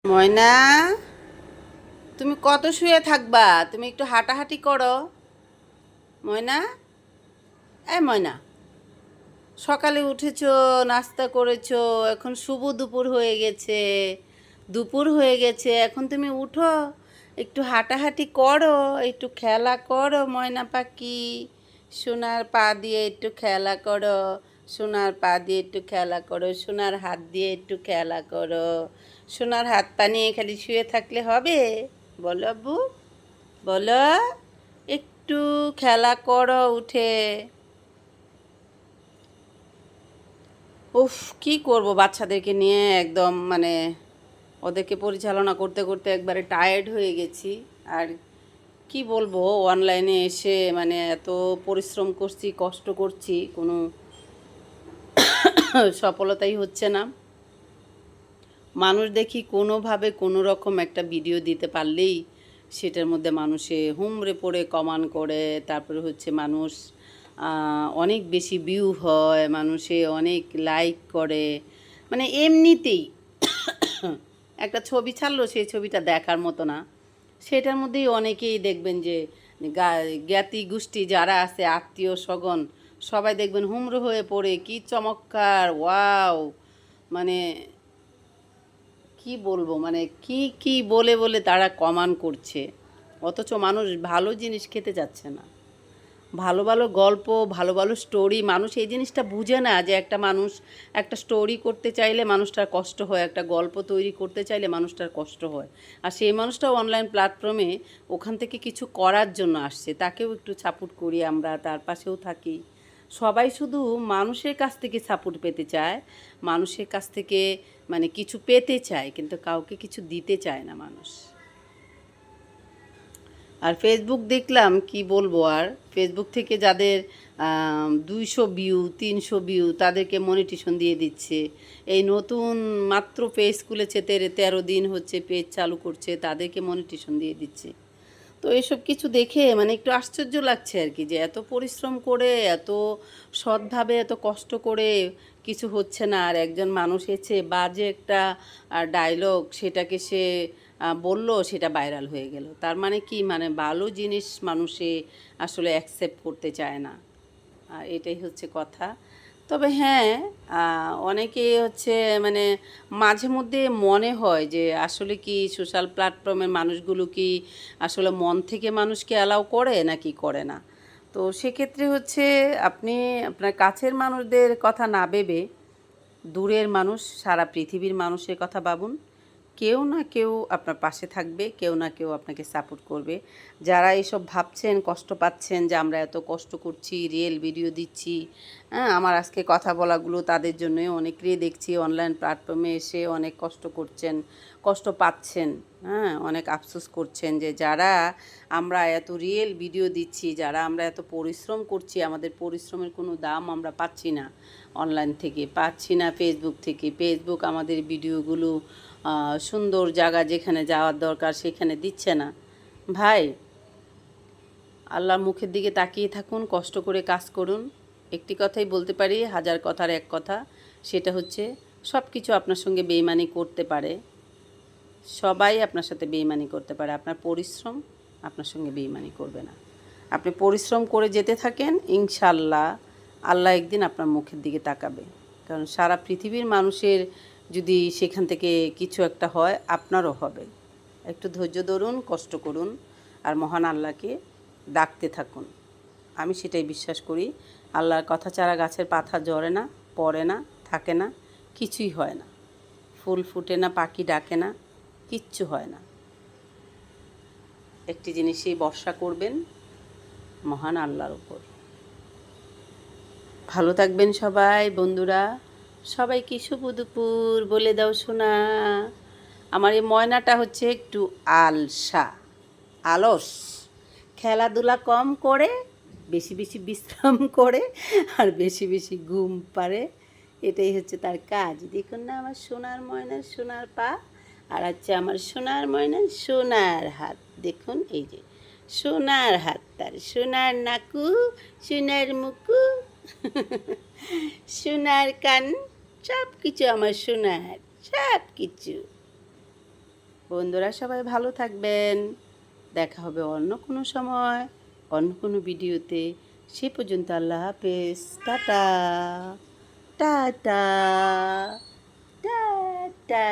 ময়না, তুমি কত শুয়ে থাকবা? তুমি একটু হাঁটাহাঁটি করো। ময়না, ময়না, সকালে উঠেছো, নাস্তা করেছো, এখন শুভ দুপুর হয়ে গেছে। দুপুর হয়ে গেছে, এখন তুমি উঠো, একটু হাঁটাহাঁটি করো, একটু খেলা করো। ময়না পাখি, সোনার পা দিয়ে একটু খেলা করো, সোনার পা দিয়ে একটু খেলা করো, সোনার হাত দিয়ে একটু খেলা করো। সোনার হাত পা নিয়ে খালি শুয়ে থাকলে হবে? বলো আব্বু, বলো, একটু খেলা করো উঠে। উফ, কি করব বাচ্চাদেরকে নিয়ে, একদম মানে ওদেরকে পরিচালনা করতে করতে একবারে টায়ার্ড হয়ে গেছি। আর কি বলবো, অনলাইনে এসে মানে এত পরিশ্রম করছি, কষ্ট করছি, কোনো সফলতাই হচ্ছে না। মানুষ দেখি কোনোভাবে কোনো রকম একটা ভিডিও দিতে পারলেই সেটার মধ্যে মানুষে হুমড়ে পড়ে কমান করে। তারপরে হচ্ছে মানুষ অনেক বেশি ভিউ হয়, মানুষে অনেক লাইক করে, মানে এমনিতেই একটা ছবি ছাড়লো, সেই ছবিটা দেখার মতো না। সেটার মধ্যেই অনেকেই দেখবেন যে জ্ঞাতি গোষ্ঠী যারা আছে, আত্মীয় স্বজন, সবাই দেখবেন হুমড়ো হয়ে পড়ে, কি চমৎকার, ওয়াও, মানে কি বলবো, মানে কি কি বলে বলে তারা কমান করছে। অথচ মানুষ ভালো জিনিস খেতে যাচ্ছে না। ভালো ভালো গল্প, ভালো ভালো স্টোরি, মানুষ এই জিনিসটা বুঝে না যে একটা মানুষ একটা স্টোরি করতে চাইলে মানুষটার কষ্ট হয়, একটা গল্প তৈরি করতে চাইলে মানুষটার কষ্ট হয়। আর সেই মানুষটাও অনলাইন প্ল্যাটফর্মে ওখান থেকে কিছু করার জন্য আসছে, তাকেও একটু সাপোর্ট করি আমরা, তার পাশেও থাকি। সবাই শুধু মানুষের কাছ থেকে সাপোর্ট পেতে চায়, মানুষের কাছ থেকে মানে কিছু পেতে চায়, কিন্তু কাউকে কিছু দিতে চায় না মানুষ। আর ফেসবুক দেখলাম, কি বলবো, আর ফেসবুক থেকে যাদের 200 ভিউ, 300 ভিউ, তাদেরকে মনিটেশন দিয়ে দিচ্ছে। এই নতুন মাত্র পেজ খুলেছে, 13 দিন হচ্ছে পেজ চালু করছে, তাদেরকে মনিটেশন দিয়ে দিচ্ছে। তো এসব কিছু দেখে মানে একটু আশ্চর্য লাগছে আর কি, যে এত পরিশ্রম করে, এত সৎভাবে, এত কষ্ট করে কিছু হচ্ছে না, আর একজন মানুষ এসে বাজে একটা ডায়লগ সেটাকে সে বলল, সেটা ভাইরাল হয়ে গেল। তার মানে কি, মানে ভালো জিনিস মানুষে আসলে অ্যাকসেপ্ট করতে চায় না। এটাই হচ্ছে কথা। তবে হ্যাঁ, অনেকে হচ্ছে মানে মাঝে মধ্যে মনে হয় যে আসলে কি সোশ্যাল প্ল্যাটফর্মের মানুষগুলো কি আসলে মন থেকে মানুষকে অ্যালাউ করে নাকি করে না। তো সেক্ষেত্রে হচ্ছে আপনি আপনার কাছের মানুষদের কথা না ভেবে দূরের মানুষ, সারা পৃথিবীর মানুষের কথা ভাবুন। কেউ না কেউ আপনার পাশে থাকবে, কেউ না কেউ আপনাকে সাপোর্ট করবে। যারা এইসব ভাবছেন, কষ্ট পাচ্ছেন যে আমরা এত কষ্ট করছি, রিয়েল ভিডিও দিচ্ছি, হ্যাঁ, আমার আজকে কথা বলাগুলো তাদের জন্যই। অনেকেরই দেখছি অনলাইন প্ল্যাটফর্মে এসে অনেক কষ্ট করছেন, কষ্ট পাচ্ছেন, হ্যাঁ, অনেক আফসোস করছেন যে যারা আমরা এত রিয়েল ভিডিও দিচ্ছি, যারা আমরা এত পরিশ্রম করছি, আমাদের পরিশ্রমের কোনো দাম আমরা পাচ্ছি না, অনলাইন থেকে পাচ্ছি না, ফেসবুক থেকে। ফেসবুক আমাদের ভিডিওগুলো সুন্দর জায়গা যেখানে যাওয়ার দরকার সেখানে দিচ্ছে না। ভাই, আল্লাহর মুখের দিকে তাকিয়ে থাকুন, কষ্ট করে কাজ করুন। একটি কথাই বলতে পারি, হাজার কথার এক কথা, সেটা হচ্ছে সব কিছু আপনার সঙ্গে বেইমানি করতে পারে, সবাই আপনার সাথে বেইমানি করতে পারে, আপনার পরিশ্রম আপনার সঙ্গে বেইমানি করবে না। আপনি পরিশ্রম করে যেতে থাকেন, ইনশাল্লাহ আল্লাহ একদিন আপনার মুখের দিকে তাকাবে। কারণ সারা পৃথিবীর মানুষের যদি সেখান থেকে কিছু একটা হয়, আপনারও হবে। একটু ধৈর্য ধরুন, কষ্ট করুন, আর মহান আল্লাহকে ডাকতে থাকুন। আমি সেটাই বিশ্বাস করি। আল্লাহর কথা ছাড়া গাছের পাতা ঝরে না, পড়ে না, থাকে না, কিছুই হয় না। ফুল ফুটে না, পাখি ডাকে না, কিচ্ছু হয় না। একটি জিনিসেই ভরসা করবেন, মহান আল্লাহর উপর। ভালো থাকবেন সবাই বন্ধুরা। সবাইকে শুভ দুপুর বলে দাও শোনা। আমার এই ময়নাটা হচ্ছে একটু আলসা, অলস, খেলাধুলা কম করে, বেশি বেশি বিশ্রাম করে, আর বেশি বেশি ঘুম পারে। এটাই হচ্ছে তার কাজ। দেখুন না আমার সোনার ময়নার সোনার পা, আর হচ্ছে আমার সোনার ময়নার সোনার হাত। দেখুন এই যে সোনার হাত, তার সোনার নাকু, সোনার মুকু, সোনার কান, সব কিছু আমার সোনার, সব কিছু। বন্ধুরা সবাই ভালো থাকবেন। দেখা হবে অন্য কোনো সময়, অন্য কোনো ভিডিওতে। সে পর্যন্ত আল্লাহ হাফেজ। Tata tata tata.